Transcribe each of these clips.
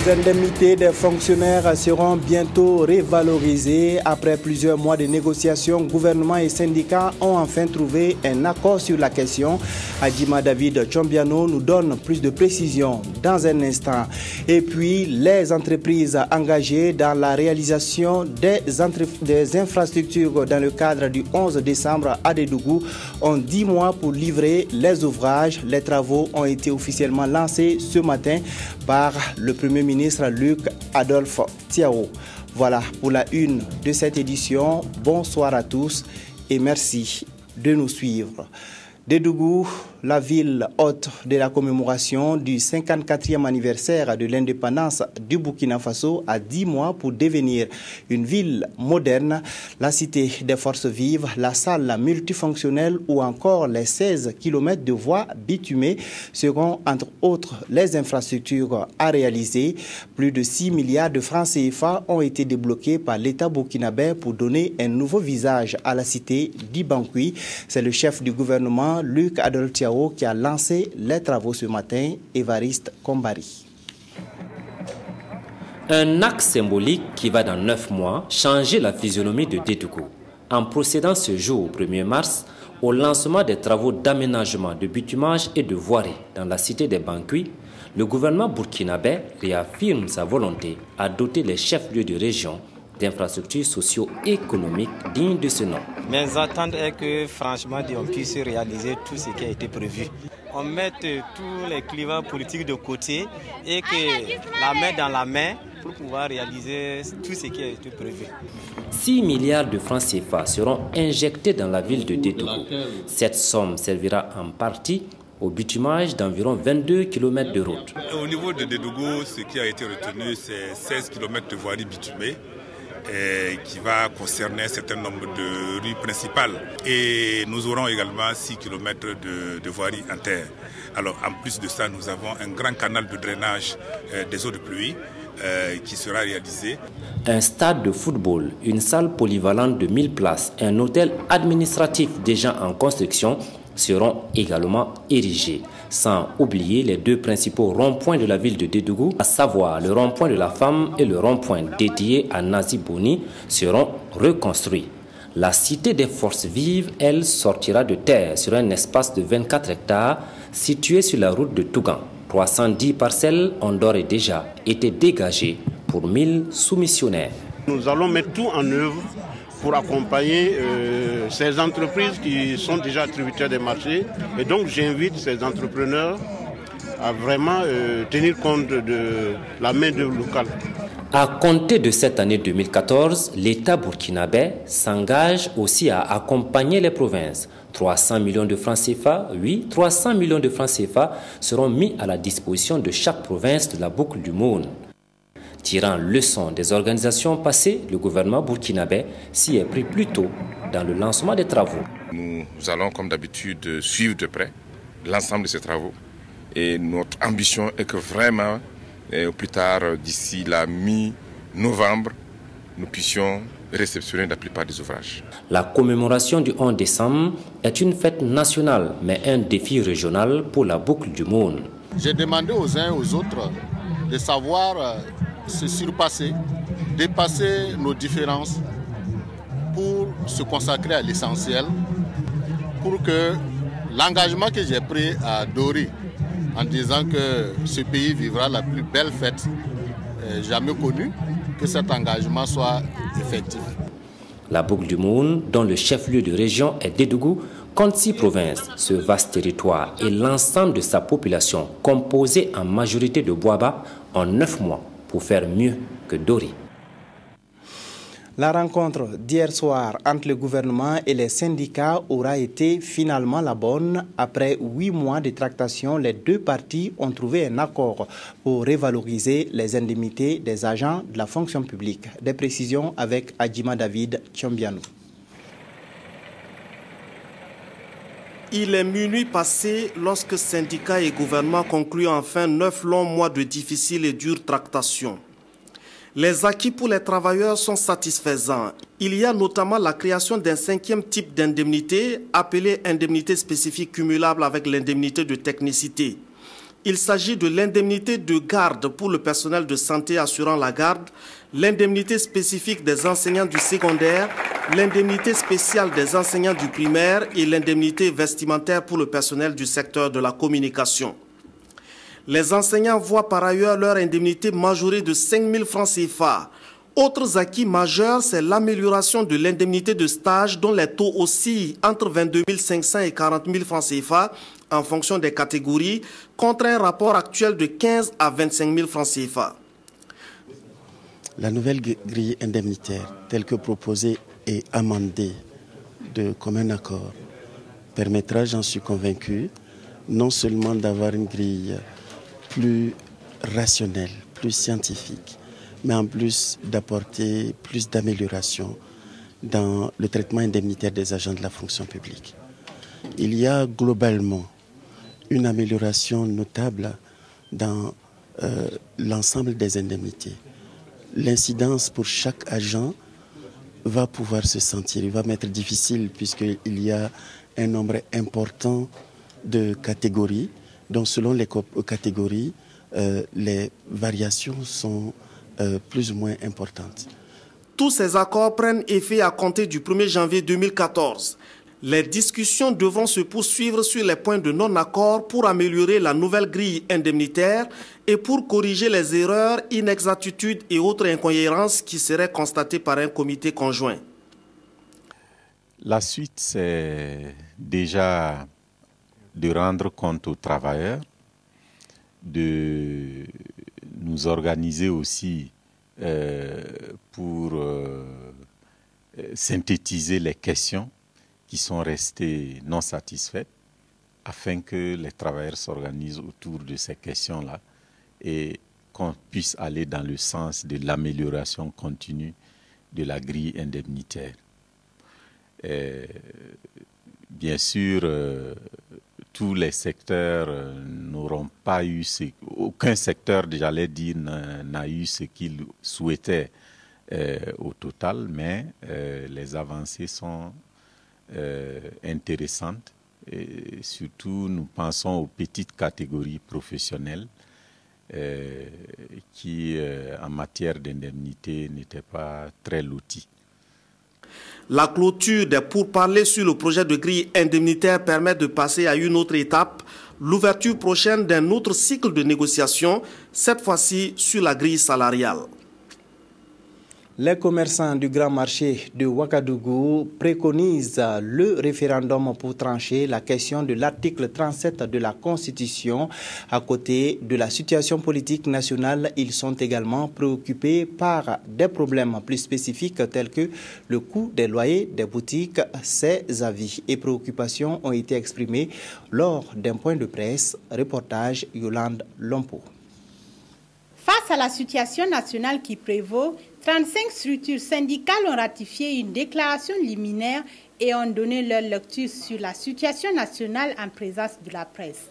Les indemnités des fonctionnaires seront bientôt révalorisées. Après plusieurs mois de négociations, gouvernement et syndicats ont enfin trouvé un accord sur la question. Adjima David Chombiano nous donne plus de précisions dans un instant. Et puis, les entreprises engagées dans la réalisation des infrastructures dans le cadre du 11 décembre à Dédougou ont 10 mois pour livrer les ouvrages. Les travaux ont été officiellement lancés ce matin par le Premier ministre Luc Adolphe Thiaw. Voilà pour la une de cette édition. Bonsoir à tous et merci de nous suivre. Dédougou, la ville hôte de la commémoration du 54e anniversaire de l'indépendance du Burkina Faso, a 10 mois pour devenir une ville moderne. La cité des forces vives, la salle multifonctionnelle ou encore les 16 km de voies bitumées seront entre autres les infrastructures à réaliser. Plus de 6 milliards de francs CFA ont été débloqués par l'État burkinabé pour donner un nouveau visage à la cité d'Ibankoui. C'est le chef du gouvernement Luc Adolphe Thiaw qui a lancé les travaux ce matin, Évariste Kombari. Un acte symbolique qui va dans 9 mois changer la physionomie de Dédougou. En procédant ce jour, 1er mars, au lancement des travaux d'aménagement, de bitumage et de voirie dans la cité des Bankoui, le gouvernement burkinabé réaffirme sa volonté à doter les chefs-lieux de région d'infrastructures socio-économiques dignes de ce nom. Mes attentes est que franchement on puisse réaliser tout ce qui a été prévu. On mette tous les clivats politiques de côté et que la main dans la main pour pouvoir réaliser tout ce qui a été prévu. 6 milliards de francs CFA seront injectés dans la ville de Dédougou. Cette somme servira en partie au bitumage d'environ 22 km de route. Au niveau de Dédougou, ce qui a été retenu, c'est 16 km de voirie bitumée, qui va concerner un certain nombre de rues principales. Et nous aurons également 6 km de voirie en terre. Alors en plus de ça, nous avons un grand canal de drainage des eaux de pluie qui sera réalisé. Un stade de football, une salle polyvalente de 1000 places, un hôtel administratif déjà en construction seront également érigés. Sans oublier les 2 principaux ronds-points de la ville de Dédougou, à savoir le rond-point de la femme et le rond-point dédié à Nazi Boni, seront reconstruits. La cité des forces vives, elle, sortira de terre sur un espace de 24 hectares situé sur la route de Tougan. 310 parcelles ont d'ores et déjà été dégagées pour 1000 soumissionnaires. Nous allons mettre tout en œuvre pour accompagner ces entreprises qui sont déjà tributaires des marchés. Et donc j'invite ces entrepreneurs à vraiment tenir compte de la main-d'œuvre locale. À compter de cette année 2014, l'État burkinabé s'engage aussi à accompagner les provinces. 300 millions de francs CFA, oui, 300 millions de francs CFA seront mis à la disposition de chaque province de la boucle du Moun. Tirant leçon des organisations passées, le gouvernement burkinabé s'y est pris plus tôt dans le lancement des travaux. Nous allons, comme d'habitude, suivre de près l'ensemble de ces travaux. Et notre ambition est que vraiment, au plus tard, d'ici la mi-novembre, nous puissions réceptionner la plupart des ouvrages. La commémoration du 11 décembre est une fête nationale, mais un défi régional pour la boucle du Moun. J'ai demandé aux uns et aux autres de savoir se surpasser, dépasser nos différences pour se consacrer à l'essentiel, pour que l'engagement que j'ai pris à Dori en disant que ce pays vivra la plus belle fête jamais connue, que cet engagement soit effectif. La boucle du Moun, dont le chef-lieu de région est Dédougou, compte 6 provinces. Ce vaste territoire et l'ensemble de sa population, composée en majorité de Boaba, en 9 mois pour faire mieux que Dori. La rencontre d'hier soir entre le gouvernement et les syndicats aura été finalement la bonne. Après 8 mois de tractation, les 2 parties ont trouvé un accord pour revaloriser les indemnités des agents de la fonction publique. Des précisions avec Adjima David Chombiano. Il est minuit passé lorsque syndicats et gouvernement concluent enfin 9 longs mois de difficiles et dures tractations. Les acquis pour les travailleurs sont satisfaisants. Il y a notamment la création d'un 5e type d'indemnité, appelée indemnité spécifique cumulable avec l'indemnité de technicité. Il s'agit de l'indemnité de garde pour le personnel de santé assurant la garde, l'indemnité spécifique des enseignants du secondaire, l'indemnité spéciale des enseignants du primaire et l'indemnité vestimentaire pour le personnel du secteur de la communication. Les enseignants voient par ailleurs leur indemnité majorée de 5 000 francs CFA. Autres acquis majeurs, c'est l'amélioration de l'indemnité de stage dont les taux oscillent entre 22 500 et 40 000 francs CFA en fonction des catégories, contre un rapport actuel de 15 à 25 000 francs CFA. La nouvelle grille indemnitaire, telle que proposée et amendée de commun accord, permettra, j'en suis convaincu, non seulement d'avoir une grille plus rationnelle, plus scientifique, mais en plus d'apporter plus d'amélioration dans le traitement indemnitaire des agents de la fonction publique. Il y a globalement une amélioration notable dans l'ensemble des indemnités. L'incidence pour chaque agent va pouvoir se sentir, il va m'être difficile puisqu'il y a un nombre important de catégories, donc selon les catégories, les variations sont plus ou moins importantes. Tous ces accords prennent effet à compter du 1er janvier 2014. Les discussions devront se poursuivre sur les points de non-accord pour améliorer la nouvelle grille indemnitaire et pour corriger les erreurs, inexactitudes et autres incohérences qui seraient constatées par un comité conjoint. La suite, c'est déjà de rendre compte aux travailleurs, de nous organiser aussi pour synthétiser les questions qui sont restées non satisfaites, afin que les travailleurs s'organisent autour de ces questions-là et qu'on puisse aller dans le sens de l'amélioration continue de la grille indemnitaire. Bien sûr, tous les secteurs n'auront pas eu, aucun secteur, j'allais dire, n'a eu ce qu'il souhaitait au total, mais les avancées sont intéressantes. Et surtout, nous pensons aux petites catégories professionnelles qui, en matière d'indemnité, n'étaient pas très loties. La clôture des pourparlers sur le projet de grille indemnitaire permet de passer à une autre étape, l'ouverture prochaine d'un autre cycle de négociation, cette fois-ci sur la grille salariale. Les commerçants du grand marché de Ouagadougou préconisent le référendum pour trancher la question de l'article 37 de la Constitution. À côté de la situation politique nationale, ils sont également préoccupés par des problèmes plus spécifiques tels que le coût des loyers des boutiques. Ces avis et préoccupations ont été exprimés lors d'un point de presse. Reportage Yolande Lompo. Face à la situation nationale qui prévaut, 35 structures syndicales ont ratifié une déclaration liminaire et ont donné leur lecture sur la situation nationale en présence de la presse.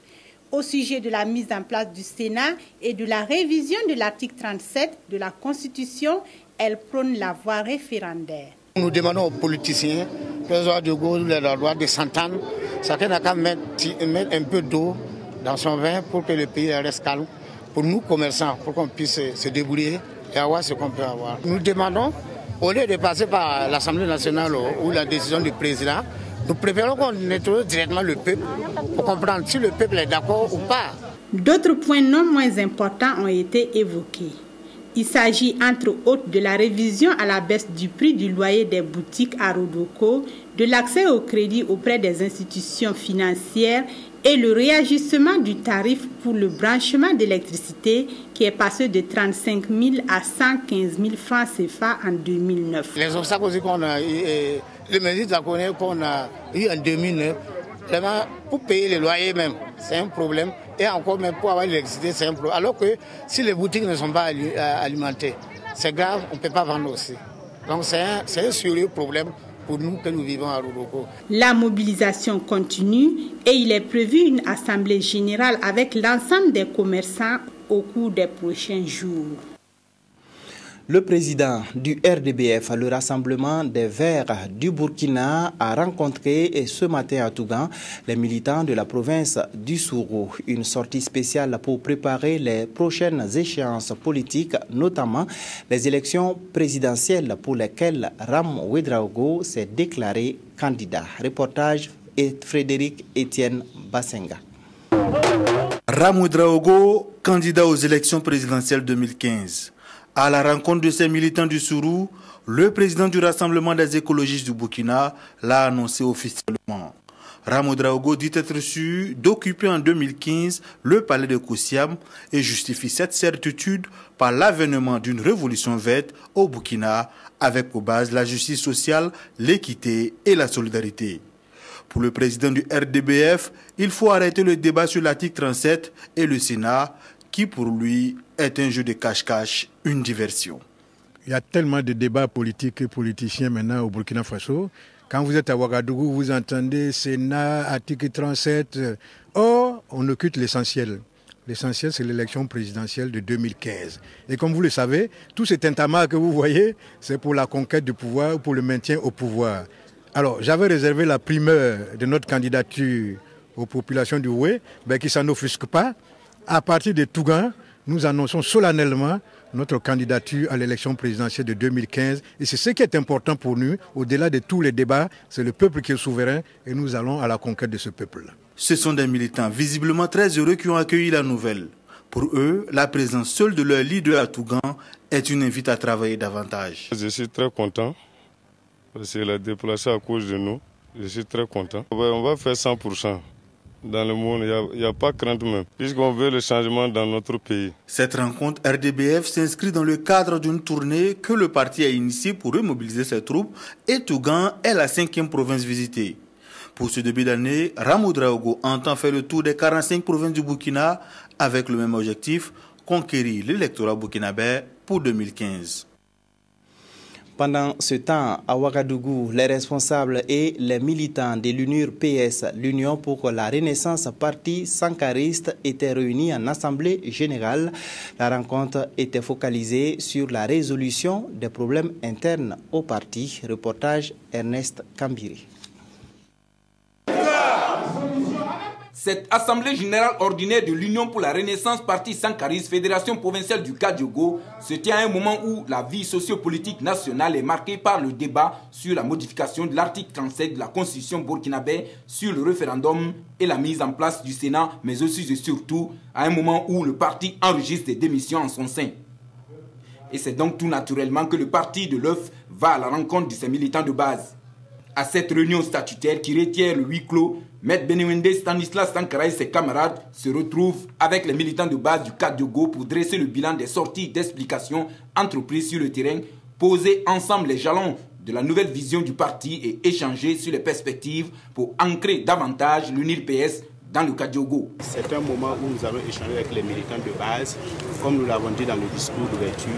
Au sujet de la mise en place du Sénat et de la révision de l'article 37 de la Constitution, elles prônent la voie référendaire. Nous demandons aux politiciens, président de Gaulle, le droit de s'entendre, chacun n'a qu'à mettre un peu d'eau dans son vin pour que le pays reste calme. Pour nous, commerçants, pour qu'on puisse se débrouiller et avoir ce qu'on peut avoir. Nous demandons, au lieu de passer par l'Assemblée nationale ou la décision du président, nous préférons qu'on nettoie directement le peuple pour comprendre si le peuple est d'accord ou pas. D'autres points non moins importants ont été évoqués. Il s'agit entre autres de la révision à la baisse du prix du loyer des boutiques à Rodoko, de l'accès au crédit auprès des institutions financières et le réajustement du tarif pour le branchement d'électricité qui est passé de 35 000 à 115 000 francs CFA en 2009. Les obstacles aussi qu'on a eu, les mesures qu'on a eu en 2009, vraiment pour payer les loyers même, c'est un problème. Et encore même pour avoir l'électricité, c'est un problème. Alors que si les boutiques ne sont pas alimentées, c'est grave, on ne peut pas vendre aussi. Donc c'est un sérieux problème pour nous que nous vivons à Rodoko. La mobilisation continue et il est prévu une assemblée générale avec l'ensemble des commerçants au cours des prochains jours. Le président du RDBF, le Rassemblement des Verts du Burkina, a rencontré ce matin à Tougan les militants de la province du Sourou. Une sortie spéciale pour préparer les prochaines échéances politiques, notamment les élections présidentielles pour lesquelles Ram Ouedraogo s'est déclaré candidat. Reportage Frédéric Etienne Bassenga. Ram Ouedraogo, candidat aux élections présidentielles 2015. À la rencontre de ces militants du Sourou, le président du Rassemblement des écologistes du Burkina l'a annoncé officiellement. Ram Ouedraogo dit être sûr d'occuper en 2015 le palais de Koussiam et justifie cette certitude par l'avènement d'une révolution verte au Burkina avec pour base la justice sociale, l'équité et la solidarité. Pour le président du RDBF, il faut arrêter le débat sur l'article 37 et le Sénat, qui pour lui est un jeu de cache-cache, une diversion. Il y a tellement de débats politiques et politiciens maintenant au Burkina Faso. Quand vous êtes à Ouagadougou, vous entendez Sénat, article 37. Or, on occulte l'essentiel. L'essentiel, c'est l'élection présidentielle de 2015. Et comme vous le savez, tout cet tintamarre que vous voyez, c'est pour la conquête du pouvoir, pour le maintien au pouvoir. Alors, j'avais réservé la primeur de notre candidature aux populations du Houé, mais qui ne s'en offusquent pas. À partir de Tougan, nous annonçons solennellement notre candidature à l'élection présidentielle de 2015. Et c'est ce qui est important pour nous, au-delà de tous les débats, c'est le peuple qui est souverain et nous allons à la conquête de ce peuple. Ce sont des militants visiblement très heureux qui ont accueilli la nouvelle. Pour eux, la présence seule de leur leader à Tougan est une invite à travailler davantage. Je suis très content parce qu'il a déplacé à cause de nous. Je suis très content. On va faire 100%. Dans le monde, il n'y a pas de crainte même, puisqu'on veut le changement dans notre pays. Cette rencontre RDBF s'inscrit dans le cadre d'une tournée que le parti a initiée pour remobiliser ses troupes et Tougan est la 5e province visitée. Pour ce début d'année, Ram Ouedraogo entend faire le tour des 45 provinces du Burkina avec le même objectif, conquérir l'électorat burkinabé pour 2015. Pendant ce temps, à Ouagadougou, les responsables et les militants de l'UNUR-PS, l'Union pour la Renaissance Parti sankariste, étaient réunis en Assemblée générale. La rencontre était focalisée sur la résolution des problèmes internes au parti. Reportage Ernest Kambiri. Cette assemblée générale ordinaire de l'Union pour la Renaissance Parti sankariste, fédération provinciale du Kadiogo, se tient à un moment où la vie sociopolitique nationale est marquée par le débat sur la modification de l'article 37 de la Constitution burkinabé sur le référendum et la mise en place du Sénat, mais aussi et surtout à un moment où le parti enregistre des démissions en son sein. Et c'est donc tout naturellement que le parti de l'œuf va à la rencontre de ses militants de base. À cette réunion statutaire qui retient le huis clos, Maître Benewende Stanislas Sankara et ses camarades se retrouvent avec les militants de base du Kadiogo pour dresser le bilan des sorties d'explications entreprises sur le terrain, poser ensemble les jalons de la nouvelle vision du parti et échanger sur les perspectives pour ancrer davantage l'UNIR-PS dans le Kadiogo. C'est un moment où nous allons échanger avec les militants de base, comme nous l'avons dit dans le discours d'ouverture,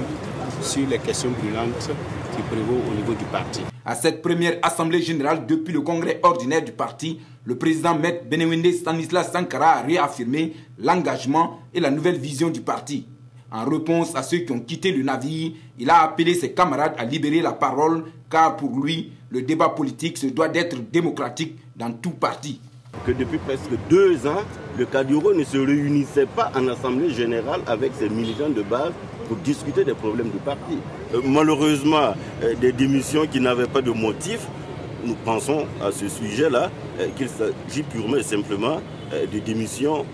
sur les questions brûlantes qui prévaut au niveau du parti. À cette première assemblée générale depuis le congrès ordinaire du parti, le président Maître Benewende Stanislas Sankara a réaffirmé l'engagement et la nouvelle vision du parti. En réponse à ceux qui ont quitté le navire, il a appelé ses camarades à libérer la parole, car pour lui, le débat politique se doit d'être démocratique dans tout parti. Que depuis presque 2 ans, le Kadiogo ne se réunissait pas en assemblée générale avec ses militants de base pour discuter des problèmes du parti. Malheureusement, des démissions qui n'avaient pas de motif, nous pensons à ce sujet-là qu'il s'agit purement et simplement de démissions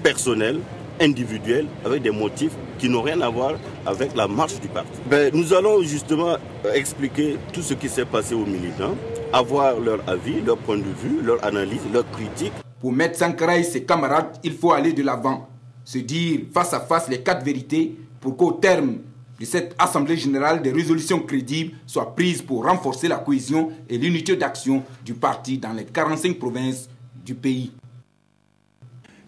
personnelles, individuelles, avec des motifs qui n'ont rien à voir avec la marche du parti. Nous allons justement expliquer tout ce qui s'est passé aux militants, avoir leur avis, leur point de vue, leur analyse, leur critique. Pour Maître Sankara et ses camarades, il faut aller de l'avant, se dire face à face les 4 vérités pour qu'au terme de cette Assemblée générale, des résolutions crédibles soient prises pour renforcer la cohésion et l'unité d'action du parti dans les 45 provinces du pays.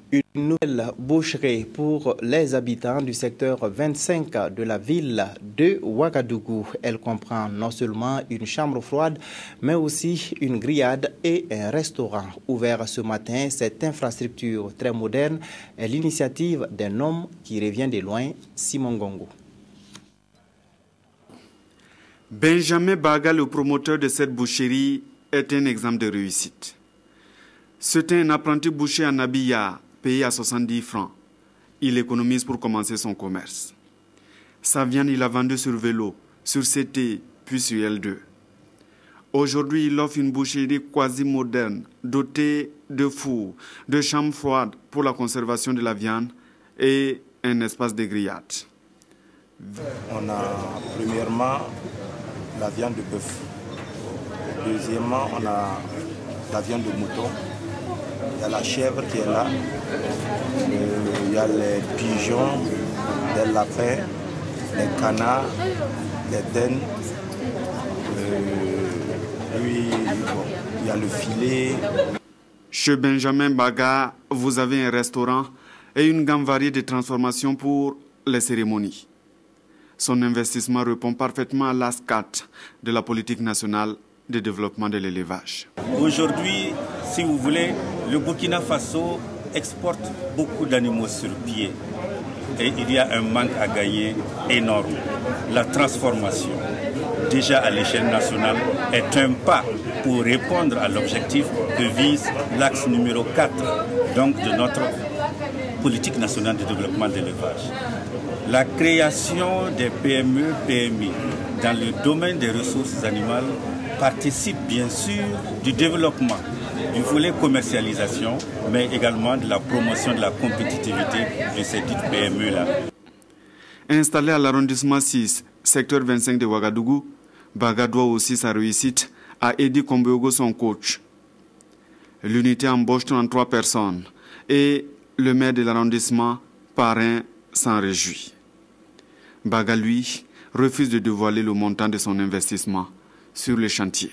Une nouvelle boucherie pour les habitants du secteur 25 de la ville de Ouagadougou. Elle comprend non seulement une chambre froide, mais aussi une grillade et un restaurant. Ouvert ce matin, cette infrastructure très moderne est l'initiative d'un homme qui revient de loin, Simon Gongo. Benjamin Baga, le promoteur de cette boucherie, est un exemple de réussite. C'est un apprenti boucher en Abia, payé à 70 francs. Il économise pour commencer son commerce. Sa viande, il a vendu sur vélo, sur CT, puis sur L2. Aujourd'hui, il offre une boucherie quasi moderne, dotée de fours, de chambres froides pour la conservation de la viande et un espace de grillade. On a premièrement la viande de bœuf. Deuxièmement, on a la viande de mouton. Il y a la chèvre qui est là. Il y a les pigeons, les lapins, les canards, les dennes. Il y a le filet. Chez Benjamin Baga, vous avez un restaurant et une gamme variée de transformations pour les cérémonies. Son investissement répond parfaitement à l'ASCAT de la politique nationale de développement de l'élevage. Aujourd'hui, si vous voulez, le Burkina Faso exporte beaucoup d'animaux sur pied. Et il y a un manque à gagner énorme. La transformation, déjà à l'échelle nationale, est un pas pour répondre à l'objectif que vise l'axe numéro 4 donc de notre politique nationale de développement de l'élevage. La création des PME, PMI dans le domaine des ressources animales participe bien sûr du développement du volet commercialisation, mais également de la promotion de la compétitivité de ces dites PME-là. Installé à l'arrondissement 6, secteur 25 de Ouagadougou, Baga doit aussi sa réussite à Edi Kombeogo, son coach. L'unité embauche 33 personnes et le maire de l'arrondissement, parrain, s'en réjouit. Baga, lui, refuse de dévoiler le montant de son investissement sur le chantier.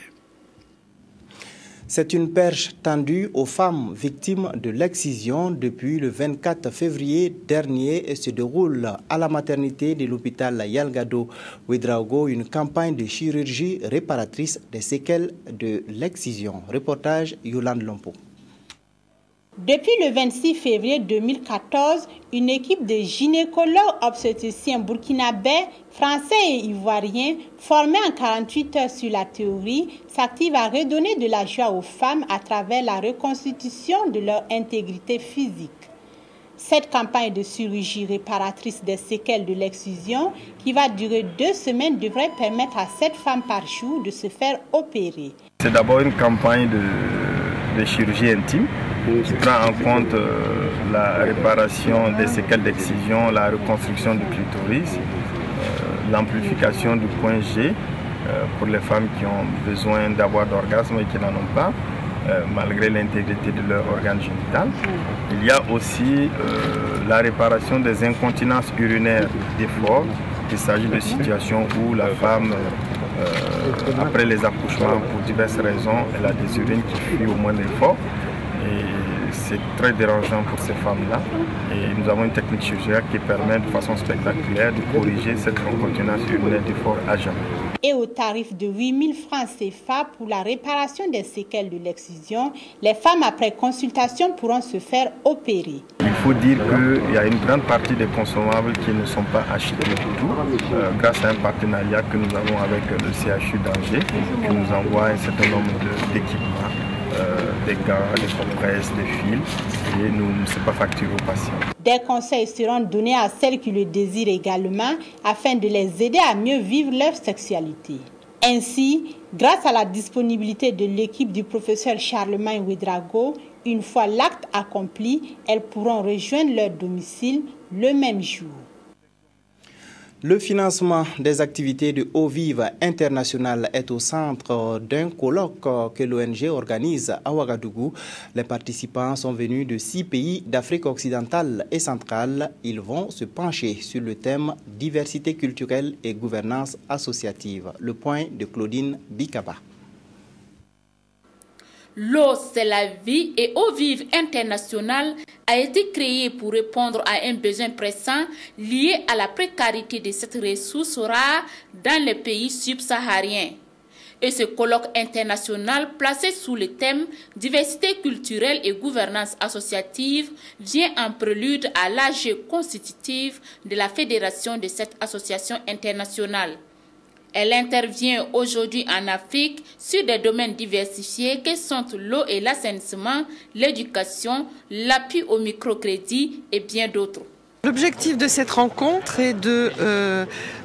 C'est une perche tendue aux femmes victimes de l'excision depuis le 24 février dernier et se déroule à la maternité de l'hôpital Yalgado Ouedraogo, une campagne de chirurgie réparatrice des séquelles de l'excision. Reportage Yolande Lompo. Depuis le 26 février 2014, une équipe de gynécologues obstétriciens burkinabés, français et ivoiriens, formés en 48 heures sur la théorie, s'active à redonner de la joie aux femmes à travers la reconstitution de leur intégrité physique. Cette campagne de chirurgie réparatrice des séquelles de l'excision, qui va durer 2 semaines, devrait permettre à 7 femmes par jour de se faire opérer. C'est d'abord une campagne de chirurgie intime qui prend en compte la réparation des séquelles d'excision, la reconstruction du clitoris, l'amplification du point G pour les femmes qui ont besoin d'avoir d'orgasme et qui n'en ont pas, malgré l'intégrité de leur organe génital. Il y a aussi la réparation des incontinences urinaires d'effort. Il s'agit de situations où la femme, après les accouchements, pour diverses raisons, elle a des urines qui fuient au moindre effort. Et c'est très dérangeant pour ces femmes-là. Et nous avons une technique chirurgicale qui permet de façon spectaculaire de corriger cette incontinence urinaire d'effort à jamais. Et au tarif de 8 000 francs CFA pour la réparation des séquelles de l'excision, les femmes après consultation pourront se faire opérer. Il faut dire qu'il y a une grande partie des consommables qui ne sont pas achetés du tout, grâce à un partenariat que nous avons avec le CHU d'Angers, qui nous envoie un certain nombre d'équipements, des gants, des compresses, des fils, et nous ne sommes pas facturés aux patients. Des conseils seront donnés à celles qui le désirent également, afin de les aider à mieux vivre leur sexualité. Ainsi, grâce à la disponibilité de l'équipe du professeur Charlemagne Ouedraogo, une fois l'acte accompli, elles pourront rejoindre leur domicile le même jour. Le financement des activités de Eau Vive International est au centre d'un colloque que l'ONG organise à Ouagadougou. Les participants sont venus de 6 pays d'Afrique occidentale et centrale. Ils vont se pencher sur le thème diversité culturelle et gouvernance associative. Le point de Claudine Bikaba. L'eau, c'est la vie et Eau Vive International a été créée pour répondre à un besoin pressant lié à la précarité de cette ressource rare dans les pays subsahariens. Et ce colloque international placé sous le thème diversité culturelle et gouvernance associative vient en prélude à l'AG constitutive de la fédération de cette association internationale. Elle intervient aujourd'hui en Afrique sur des domaines diversifiés que sont l'eau et l'assainissement, l'éducation, l'appui au microcrédit et bien d'autres. L'objectif de cette rencontre est de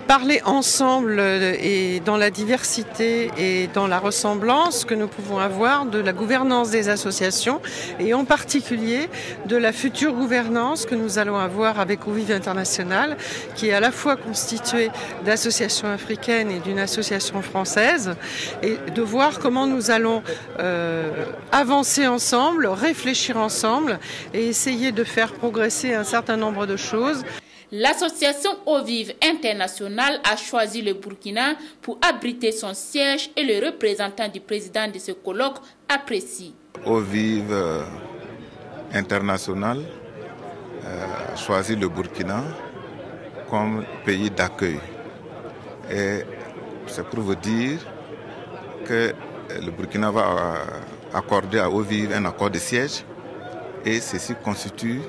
parler ensemble et dans la diversité et dans la ressemblance que nous pouvons avoir de la gouvernance des associations et en particulier de la future gouvernance que nous allons avoir avec Ovive International, qui est à la fois constituée d'associations africaines et d'une association française, et de voir comment nous allons avancer ensemble, réfléchir ensemble et essayer de faire progresser un certain nombre de choses. L'association Ovive International a choisi le Burkina pour abriter son siège et le représentant du président de ce colloque apprécie. Ovive International a choisi le Burkina comme pays d'accueil. Et c'est pour vous dire que le Burkina va accorder à Ovive un accord de siège et ceci constitue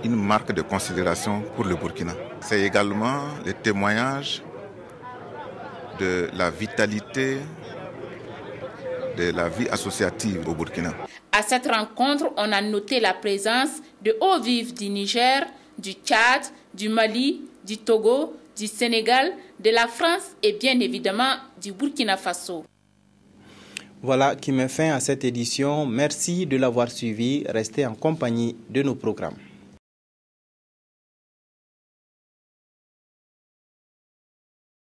une marque de considération pour le Burkina. C'est également le témoignage de la vitalité de la vie associative au Burkina. À cette rencontre, on a noté la présence de Ovive du Niger, du Tchad, du Mali, du Togo, du Sénégal, de la France et bien évidemment du Burkina Faso. Voilà qui met fin à cette édition. Merci de l'avoir suivi. Restez en compagnie de nos programmes.